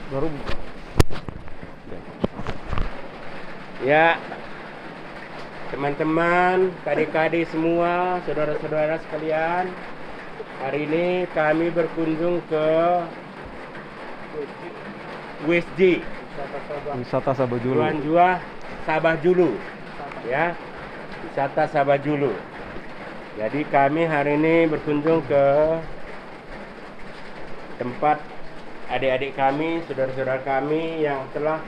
Baru. Ya, teman-teman, adik-adik semua, saudara-saudara sekalian, hari ini kami berkunjung ke WSJ Wisata Sabah Julu. Tuan Juah Sabah Julu, ya, wisata Sabah Julu. Jadi kami hari ini berkunjung ke tempat adik-adik kami, saudara-saudara kami yang telah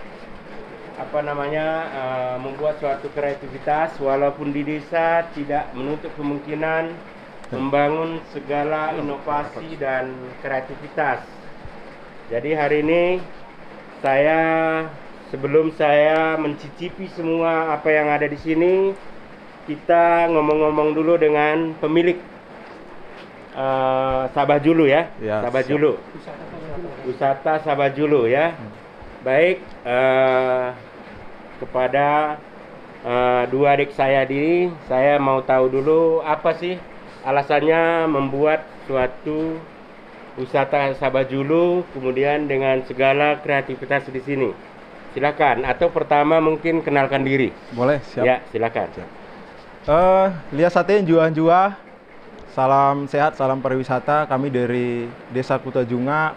membuat suatu kreativitas, walaupun di desa tidak menutup kemungkinan membangun segala inovasi dan kreativitas. Jadi hari ini sebelum saya mencicipi semua apa yang ada di sini, kita ngomong-ngomong dulu dengan pemilik Sabah Julu, ya, Sabah siap. Julu, wisata Sabah Julu, ya. Baik, kepada dua adik saya ini, saya mau tahu dulu apa sih alasannya membuat suatu wisata Sabah Julu, kemudian dengan segala kreativitas di sini. Silakan. Atau pertama mungkin kenalkan diri. Boleh, siap. Ya, silakan. Lihat Sate Jua-Jua. Salam sehat, salam pariwisata. Kami dari Desa Kutajunga,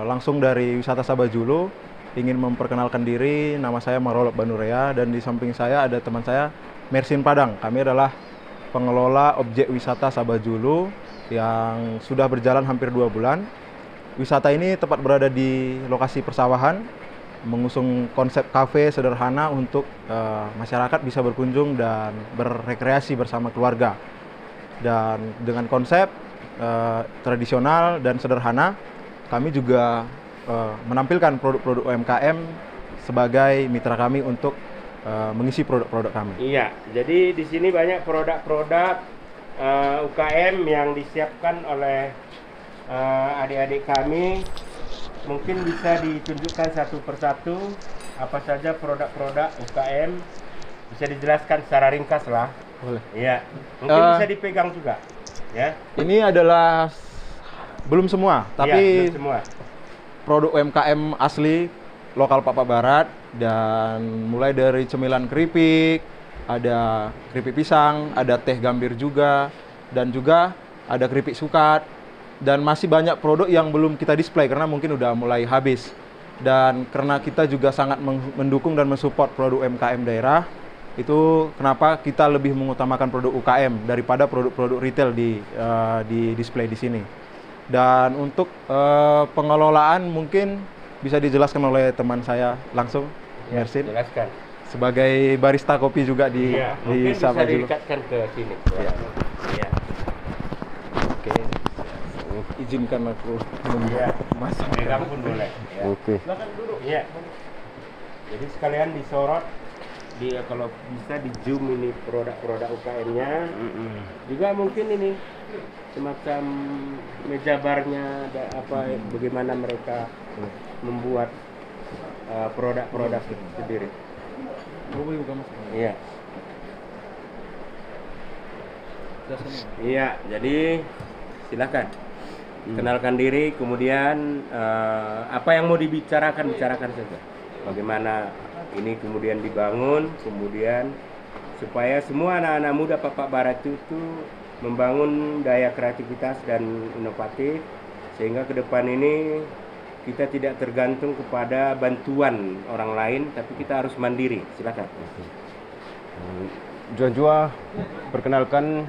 langsung dari wisata Sabah Julu. Ingin memperkenalkan diri, nama saya Marolop Banurea, dan di samping saya ada teman saya, Mersin Padang. Kami adalah pengelola objek wisata Sabah Julu yang sudah berjalan hampir 2 bulan. Wisata ini tepat berada di lokasi persawahan, mengusung konsep kafe sederhana untuk masyarakat bisa berkunjung dan berrekreasi bersama keluarga. Dan dengan konsep tradisional dan sederhana, kami juga menampilkan produk-produk UMKM sebagai mitra kami untuk mengisi produk-produk kami. Iya, jadi di sini banyak produk-produk UKM yang disiapkan oleh adik-adik kami. Mungkin bisa ditunjukkan satu persatu apa saja produk-produk UKM, bisa dijelaskan secara ringkas lah. Boleh. Iya, mungkin bisa dipegang juga, ya. Ini adalah belum semua, tapi belum semua. Produk UMKM asli lokal Papak Barat, dan mulai dari cemilan keripik, ada keripik pisang, ada teh gambir juga, dan juga ada keripik sukat, dan masih banyak produk yang belum kita display karena mungkin udah mulai habis. Dan karena kita juga sangat mendukung dan mensupport produk UMKM daerah, itu kenapa kita lebih mengutamakan produk UKM daripada produk-produk retail di display di sini. Dan untuk pengelolaan mungkin bisa dijelaskan oleh teman saya langsung, Ya, Mersin. jelaskan. Sebagai barista kopi juga di Mungkin bisa Sabah Julu. direkatkan ke sini. Ya. Iya. Oke. Izinkan aku Iya. masak. Pegang pun boleh. Ya. Oke. Silakan duduk. Iya. Jadi sekalian disorot, kalau bisa di zoom ini produk-produk UKM-nya. Juga mungkin ini semacam meja barnya, bagaimana mereka membuat produk-produk sendiri. Iya. Iya, jadi silakan kenalkan diri, kemudian apa yang mau bicarakan saja. Bagaimana ini kemudian dibangun, kemudian supaya semua anak-anak muda Papak Barat itu membangun daya kreativitas dan inovatif, sehingga ke depan ini kita tidak tergantung kepada bantuan orang lain, tapi kita harus mandiri. Silakan. Jua-Jua, perkenalkan,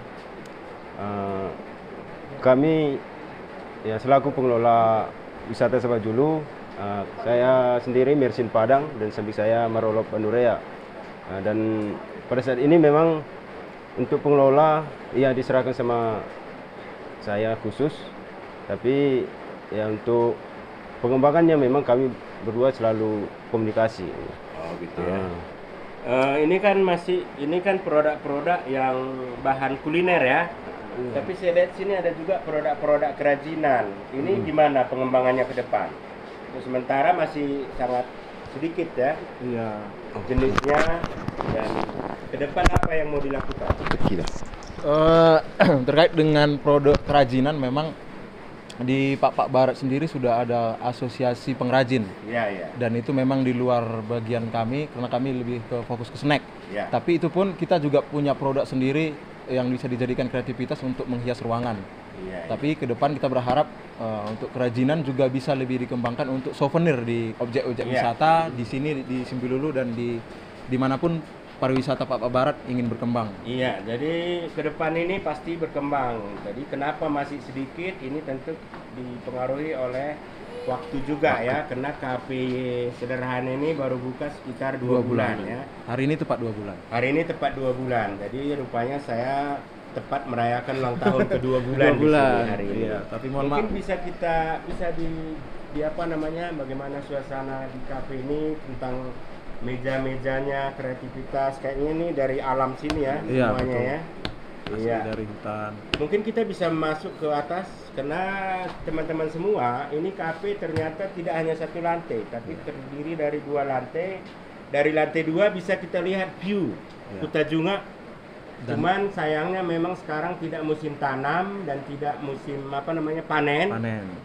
kami ya selaku pengelola wisata Sabah Julu, saya sendiri Mersin Padang dan samping saya Marolop Banurea. Dan pada saat ini memang untuk pengelola ya diserahkan sama saya khusus, tapi ya untuk pengembangannya memang kami berdua selalu komunikasi. Oh gitu ya. Ini kan produk-produk yang bahan kuliner ya. Tapi saya lihat sini ada juga produk-produk kerajinan. Ini gimana pengembangannya ke depan? Sementara masih sangat sedikit ya. Iya. Jenisnya, dan ke depan apa yang mau dilakukan? Terkait dengan produk kerajinan, memang di Pak Barat sendiri sudah ada asosiasi pengrajin. Iya, iya. Dan itu memang di luar bagian kami karena kami lebih ke fokus ke snack. Iya. Tapi itu pun kita juga punya produk sendiri yang bisa dijadikan kreativitas untuk menghias ruangan. Iya, Tapi ke depan kita berharap untuk kerajinan juga bisa lebih dikembangkan untuk souvenir di objek-objek Iya. wisata di sini di Simbilulu dan di dimanapun pariwisata Pak Barat ingin berkembang. Iya, jadi ke depan ini pasti berkembang. Jadi kenapa masih sedikit? Ini tentu dipengaruhi oleh waktu juga ya, karena kafe sederhana ini baru buka sekitar 2 bulan ya. Hari ini tepat 2 bulan. Hari ini tepat 2 bulan. Jadi rupanya saya tepat merayakan ulang tahun kedua bulan 2 di bulan. sini hari ini. Iya, tapi mohon Mungkin maaf. bisa di apa namanya, bagaimana suasana di kafe ini, tentang meja-mejanya, kreativitas kayaknya ini dari alam sini ya, Iya, semuanya betul. ya. Asli Iya. dari hutan. Mungkin kita bisa masuk ke atas karena teman-teman semua, ini kafe ternyata tidak hanya satu lantai, tapi terdiri dari 2 lantai. Dari lantai 2 bisa kita lihat view Iya. Kutajunga. Dan- Cuman sayangnya memang sekarang tidak musim tanam dan tidak musim apa namanya panen,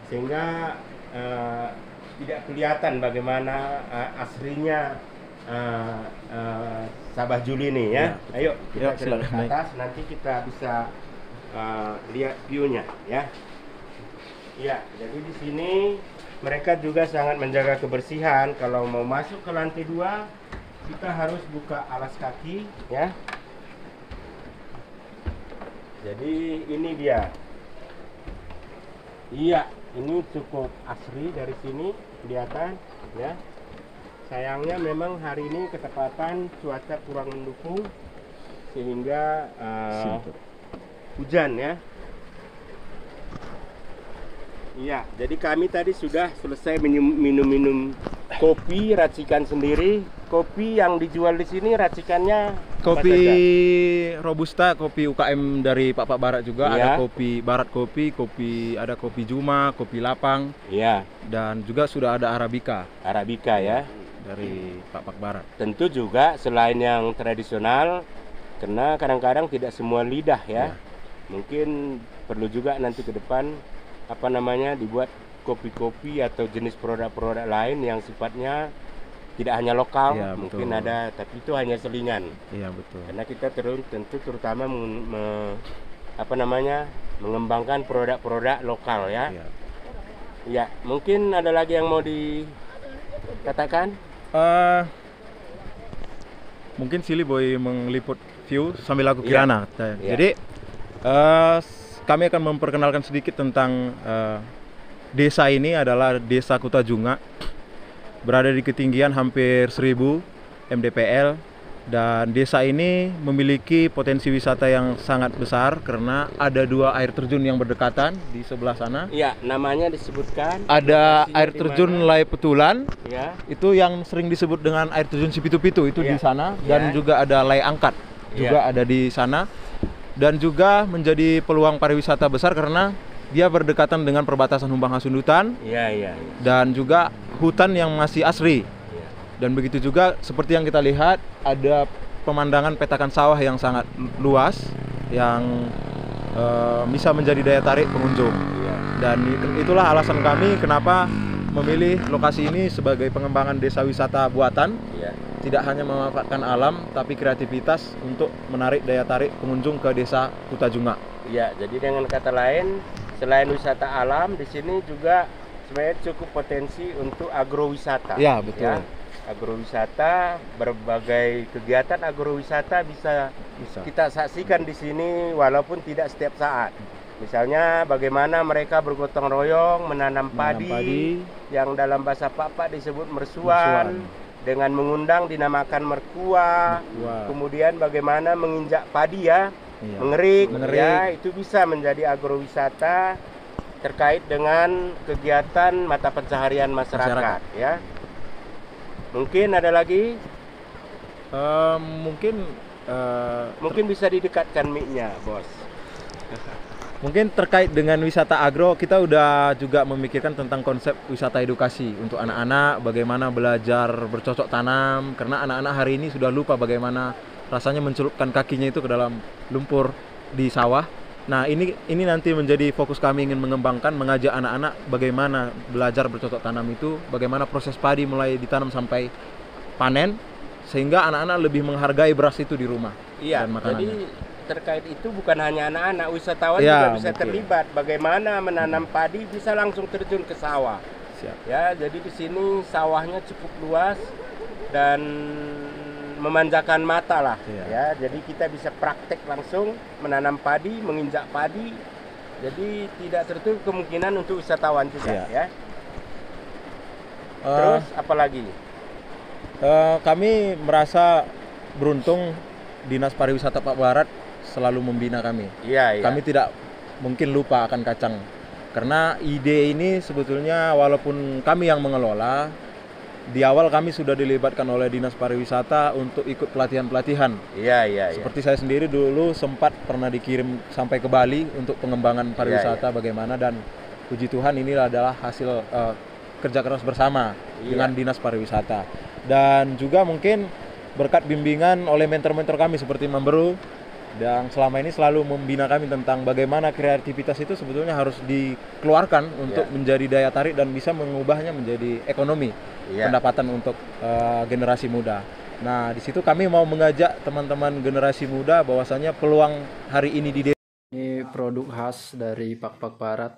sehingga tidak kelihatan bagaimana aslinya Sabah Juli ini ya. Ayo kita Ya, ke silakan. atas, nanti kita bisa lihat view-nya ya. Iya, jadi di sini mereka juga sangat menjaga kebersihan. Kalau mau masuk ke lantai 2, kita harus buka alas kaki ya. Jadi ini dia. Iya, ini cukup asri dari sini kelihatan ya. Sayangnya memang hari ini ketepatan cuaca kurang mendukung sehingga hujan ya. Iya, jadi kami tadi sudah selesai minum kopi racikan sendiri. Kopi yang dijual di sini racikannya apa Kopi saja? Robusta, kopi UKM dari Pak Barat juga, Iya. ada kopi Barat ada kopi Juma, kopi Lapang, Iya, dan juga sudah ada Arabica Arabica ya. dari Pak Barat. Tentu juga selain yang tradisional, karena kadang-kadang tidak semua lidah ya. Mungkin perlu juga nanti ke depan apa namanya dibuat kopi-kopi atau jenis produk-produk lain yang sifatnya tidak hanya lokal, Iya, mungkin betul. ada, tapi itu hanya selingan. Iya, betul. Karena kita tentu terutama apa namanya mengembangkan produk-produk lokal ya. Iya. Ya, mungkin ada lagi yang mau dikatakan? Mungkin Silly Boy mengeliput view sambil aku Iya. kirana. Iya. Jadi kami akan memperkenalkan sedikit tentang desa ini adalah Desa Kutajunga, berada di ketinggian hampir 1000 mdpl, dan desa ini memiliki potensi wisata yang sangat besar karena ada 2 air terjun yang berdekatan di sebelah sana. Iya, namanya disebutkan. Ada Lokasinya air di terjun mana? Lai Petulan, Ya. itu yang sering disebut dengan air terjun Sipitu-Pitu, itu Iya. di sana, dan Iya. juga ada Lai Angkat juga ada di sana, dan juga menjadi peluang pariwisata besar karena dia berdekatan dengan perbatasan Humbang Hasundutan Iya, iya. dan juga hutan yang masih asri. Iya. Dan begitu juga seperti yang kita lihat, ada pemandangan petakan sawah yang sangat luas yang bisa menjadi daya tarik pengunjung. Iya. Dan itulah alasan kami kenapa memilih lokasi ini sebagai pengembangan desa wisata buatan, Iya. tidak hanya memanfaatkan alam tapi kreativitas untuk menarik daya tarik pengunjung ke Desa Kutajunga. Iya, jadi dengan kata lain, selain wisata alam, di sini juga sebenarnya cukup potensi untuk agrowisata. Ya, betul. Agrowisata, berbagai kegiatan agrowisata bisa Bisa. kita saksikan di sini walaupun tidak setiap saat. Misalnya bagaimana mereka bergotong royong menanam padi, yang dalam bahasa Pak disebut mersuan, dengan mengundang dinamakan merkua. Kemudian bagaimana menginjak padi ya, Iya. mengerik, Mengerik. ya, itu bisa menjadi agrowisata terkait dengan kegiatan mata pencaharian masyarakat. Ya. Mungkin ada lagi, mungkin bisa didekatkan mic-nya, Bos. Mungkin terkait dengan wisata agro, kita udah juga memikirkan tentang konsep wisata edukasi untuk anak-anak, bagaimana belajar bercocok tanam, karena anak-anak hari ini sudah lupa bagaimana rasanya mencelupkan kakinya itu ke dalam lumpur di sawah. Nah, ini nanti menjadi fokus kami, ingin mengembangkan, mengajak anak-anak bagaimana belajar bercocok tanam itu, bagaimana proses padi mulai ditanam sampai panen, sehingga anak-anak lebih menghargai beras itu di rumah. Iya, dan makanannya. jadi terkait itu bukan hanya anak-anak, wisatawan Ya, juga bisa betul. terlibat. Bagaimana menanam padi bisa langsung terjun ke sawah. Siap. Ya, jadi di sini sawahnya cukup luas dan memanjakan mata lah. Iya. Ya, jadi kita bisa praktek langsung menanam padi, menginjak padi. Jadi tidak tertutup kemungkinan untuk wisatawan juga. Iya. Ya. Eh, Terus apalagi? Kami merasa beruntung Dinas Pariwisata Pak Barat selalu membina kami. Iya, iya. Kami tidak mungkin lupa akan kacang. Karena ide ini sebetulnya walaupun kami yang mengelola, di awal kami sudah dilibatkan oleh Dinas Pariwisata untuk ikut pelatihan-pelatihan. Iya, iya, iya. Seperti saya sendiri dulu sempat pernah dikirim sampai ke Bali untuk pengembangan pariwisata bagaimana, dan puji Tuhan ini adalah hasil kerja keras bersama dengan Dinas Pariwisata. Dan juga mungkin berkat bimbingan oleh mentor-mentor kami seperti Mamberu, yang selama ini selalu membina kami tentang bagaimana kreativitas itu sebetulnya harus dikeluarkan untuk menjadi daya tarik dan bisa mengubahnya menjadi ekonomi, pendapatan untuk generasi muda. Nah, di situ kami mau mengajak teman-teman generasi muda bahwasanya peluang hari ini di desa. Ini produk khas dari Pak Barat.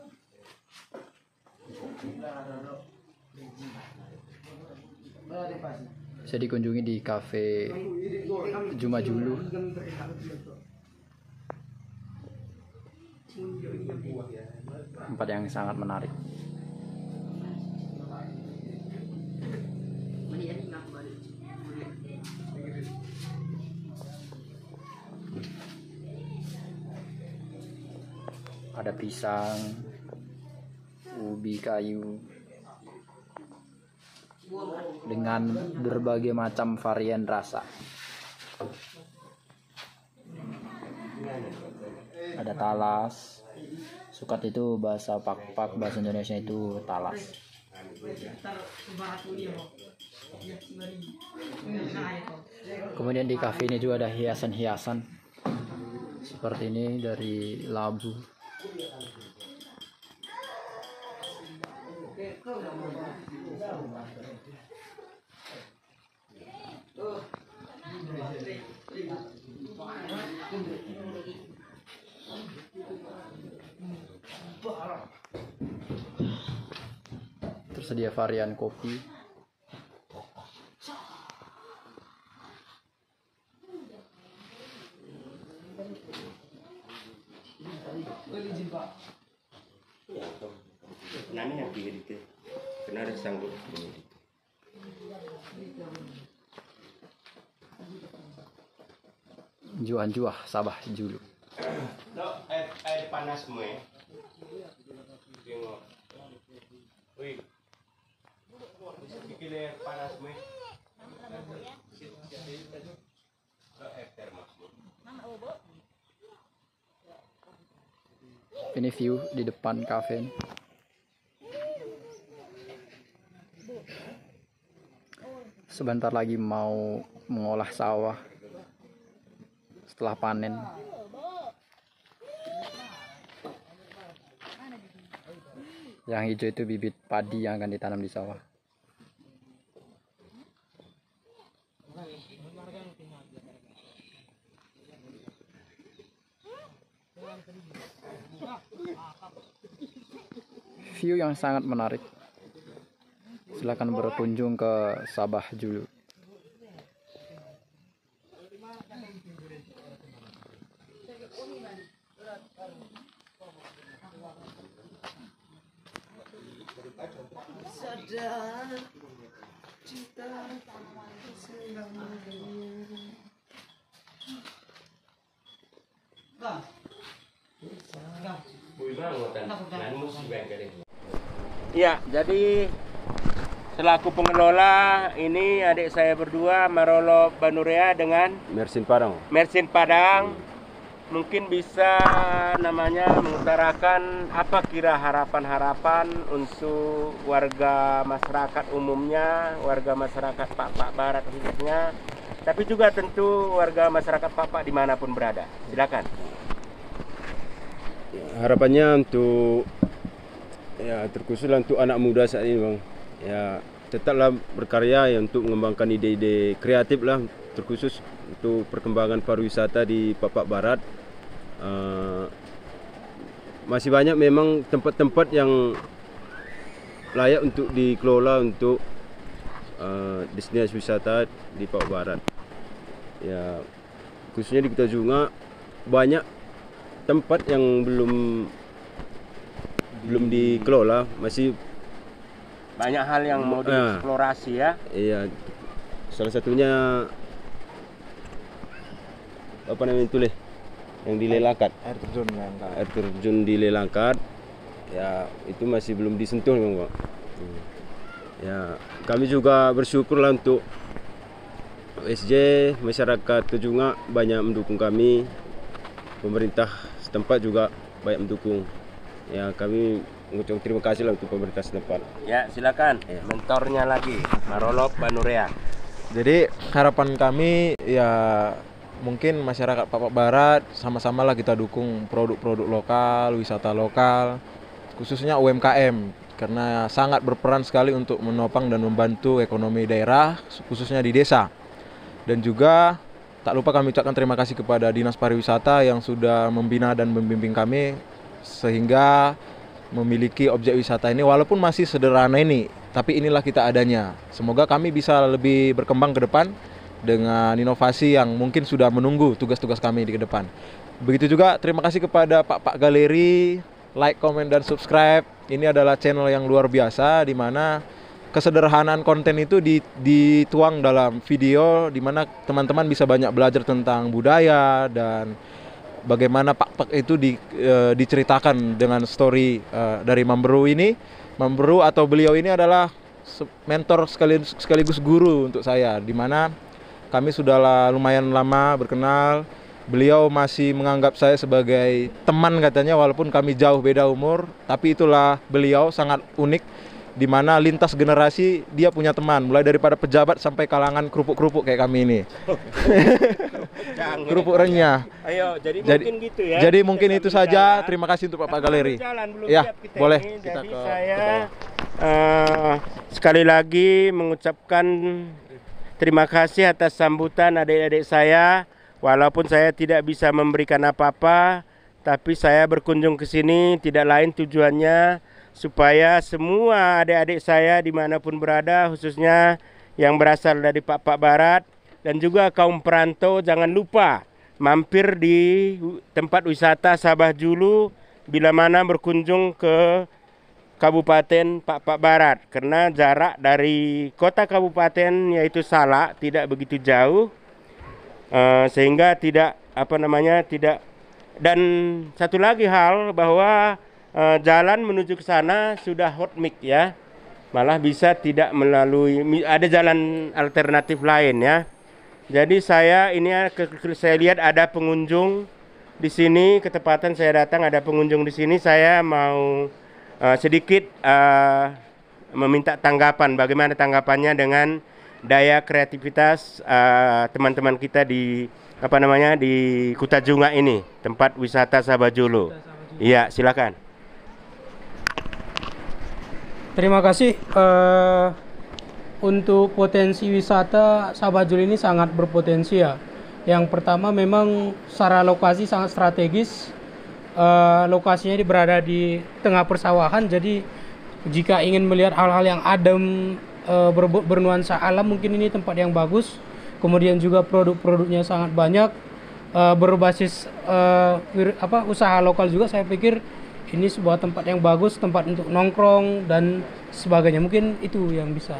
Bisa dikunjungi di Cafe Juma Julu. Tempat yang sangat menarik. Ada pisang, ubi kayu, dengan berbagai macam varian rasa. Ada talas. Sukat itu bahasa Pak, bahasa Indonesia itu talas. Kemudian di kafe ini juga ada hiasan-hiasan seperti ini dari labu. Tersedia varian kopi. Nani yang diedit, karena ada sanggup mengedit. Juan-juah Sabah Julu. No, air panas semua ya. Tengok. Wih. Bikin air panas semua. Air termos. Ini view di depan kafe. Sebentar lagi mau mengolah sawah setelah panen. Yang hijau itu bibit padi yang akan ditanam di sawah. View yang sangat menarik. Silakan berkunjung ke Sabah Julu. Ya, jadi selaku pengelola ini adik saya berdua Marolo Banurea dengan Mersin Padang. Mersin Padang, mungkin bisa namanya mengutarakan apa kira harapan-harapan untuk warga masyarakat umumnya, warga masyarakat Pak Barat khususnya, tapi juga tentu warga masyarakat Pak dimanapun berada. Silakan. harapannya untuk ya terkhususlah untuk anak muda saat ini Bang. Ya tetaplah berkarya ya untuk mengembangkan ide-ide kreatif lah, terkhusus untuk perkembangan pariwisata di Papak Barat. Masih banyak memang tempat-tempat yang layak untuk dikelola untuk destinasi wisata di Papak Barat. Ya khususnya di Kuta Junga banyak tempat yang belum dikelola, masih Banyak hal yang mau dieksplorasi ya. iya. Salah satunya apa namanya itu leh yang di Lelangkat, Air terjun kan. air terjun di Lelangkat. Ya itu masih belum disentuh memang Pak. Ya kami juga bersyukur lah untuk OSJ, masyarakat Tujunga banyak mendukung kami, pemerintah setempat juga banyak mendukung. Ya kami mengucapkan terima kasih lah untuk pemerintah setempat. Ya, silakan. Mentornya lagi, Marolop Banurea. Jadi harapan kami ya mungkin masyarakat Papak Barat sama-samalah kita dukung produk-produk lokal, wisata lokal, khususnya UMKM karena sangat berperan sekali untuk menopang dan membantu ekonomi daerah khususnya di desa. Dan juga tak lupa kami ucapkan terima kasih kepada Dinas Pariwisata yang sudah membina dan membimbing kami sehingga memiliki objek wisata ini walaupun masih sederhana ini, tapi inilah kita adanya. Semoga kami bisa lebih berkembang ke depan dengan inovasi yang mungkin sudah menunggu tugas-tugas kami di ke depan. Begitu juga terima kasih kepada Pak Galeri, like, comment, dan subscribe. Ini adalah channel yang luar biasa di mana kesederhanaan konten itu dituang dalam video di mana teman-teman bisa banyak belajar tentang budaya dan bagaimana Pak itu diceritakan dengan story dari Mamberu ini. Mamberu atau beliau ini adalah mentor sekaligus guru untuk saya, di mana kami sudah lumayan lama berkenal. Beliau masih menganggap saya sebagai teman katanya, walaupun kami jauh beda umur, tapi itulah beliau sangat unik, di mana lintas generasi dia punya teman, mulai daripada pejabat sampai kalangan kerupuk-kerupuk kayak kami ini. Kerupuk renyah. Ayo, jadi mungkin gitu ya. Jadi mungkin itu saja. Terima kasih untuk Pak Galeri. Ya, boleh. Kita jadi saya sekali lagi mengucapkan terima kasih atas sambutan adik-adik saya. Walaupun saya tidak bisa memberikan apa-apa, tapi saya berkunjung ke sini tidak lain tujuannya supaya semua adik-adik saya dimanapun berada, khususnya yang berasal dari Papak Barat dan juga kaum perantau, jangan lupa mampir di tempat wisata Sabah Julu bila mana berkunjung ke Kabupaten Papak Barat, karena jarak dari kota kabupaten yaitu Salak tidak begitu jauh, sehingga tidak dan satu lagi hal bahwa jalan menuju ke sana sudah hot mix ya, malah bisa tidak melalui, ada jalan alternatif lain ya. Jadi saya lihat ada pengunjung di sini, ketepatan saya datang ada pengunjung di sini, saya mau sedikit meminta tanggapan, bagaimana tanggapannya dengan daya kreativitas teman-teman kita di di Kuta Junga ini, tempat wisata Sabah Julu. Iya, silakan. Terima kasih. Untuk potensi wisata Sabah Julu ini sangat berpotensi ya. Yang pertama memang secara lokasi sangat strategis. Lokasinya berada di tengah persawahan, jadi jika ingin melihat hal-hal yang adem, bernuansa alam, mungkin ini tempat yang bagus. Kemudian juga produk-produknya sangat banyak, berbasis usaha lokal juga. Saya pikir ini sebuah tempat yang bagus, tempat untuk nongkrong dan sebagainya. Mungkin itu yang bisa.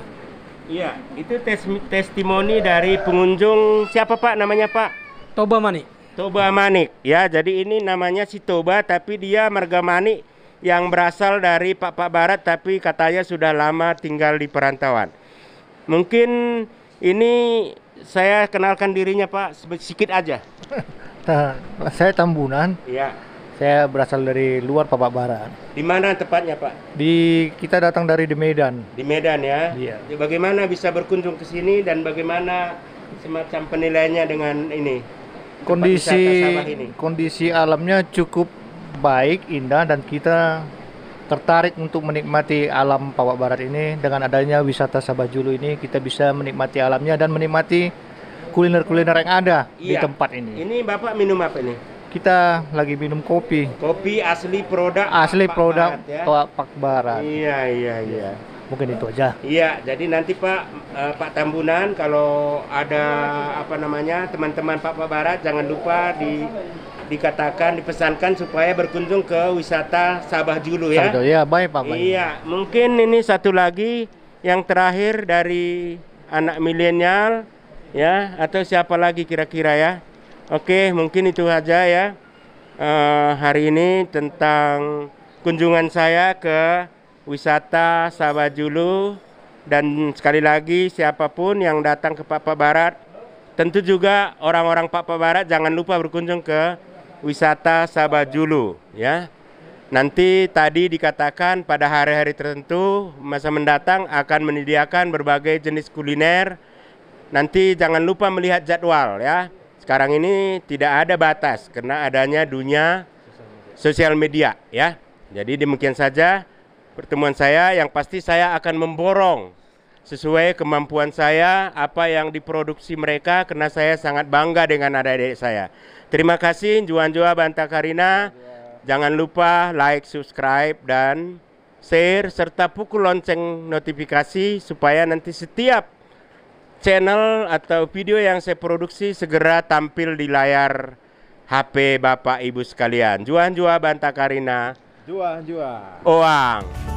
Iya, itu testimoni dari pengunjung. Siapa Pak namanya Pak? Toba Manik. Toba Manik. Ya, jadi ini namanya si Toba, tapi dia marga Manik yang berasal dari Papak Barat, tapi katanya sudah lama tinggal di perantauan. Mungkin ini saya kenalkan dirinya Pak, sedikit aja. Saya Tambunan. Iya. Saya berasal dari luar Papak Barat. Di mana tepatnya Pak? Kita datang dari di Medan. Di Medan ya. Iya. Bagaimana bisa berkunjung ke sini dan bagaimana semacam penilaiannya dengan ini? Kondisi alamnya cukup baik, indah, dan kita tertarik untuk menikmati alam Papua Barat ini. Dengan adanya wisata Sabajulu ini, kita bisa menikmati alamnya dan menikmati kuliner-kuliner yang ada di Iya. tempat ini. Ini Bapak minum apa ini? Kita lagi minum kopi Kopi asli produk asli Pak produk Barat, ya? Pak Barat. Iya, iya, iya. Mungkin itu aja. Iya, jadi nanti Pak Tambunan kalau ada apa namanya teman-teman Papua Barat jangan lupa dikatakan dipesankan supaya berkunjung ke wisata Sabah Julu ya. Ya, baik Pak. Baik. Iya, mungkin ini satu lagi yang terakhir dari anak milenial ya atau siapa lagi kira-kira ya. Oke, mungkin itu aja ya hari ini tentang kunjungan saya ke wisata Sabajulu. Dan sekali lagi siapapun yang datang ke Papua Barat, tentu juga orang-orang Papua Barat jangan lupa berkunjung ke wisata Sabajulu ya. Nanti tadi dikatakan pada hari-hari tertentu masa mendatang akan menyediakan berbagai jenis kuliner. Nanti jangan lupa melihat jadwal ya. Sekarang ini tidak ada batas karena adanya dunia sosial media ya. Jadi demikian saja pertemuan saya. Yang pasti saya akan memborong sesuai kemampuan saya apa yang diproduksi mereka karena saya sangat bangga dengan adik-adik saya. Terima kasih Juan-Jua Banta Karina. Jangan lupa like, subscribe dan share serta pukul lonceng notifikasi supaya nanti setiap channel atau video yang saya produksi segera tampil di layar HP Bapak Ibu sekalian. Juan-Jua Banta Karina. Jua. Oang.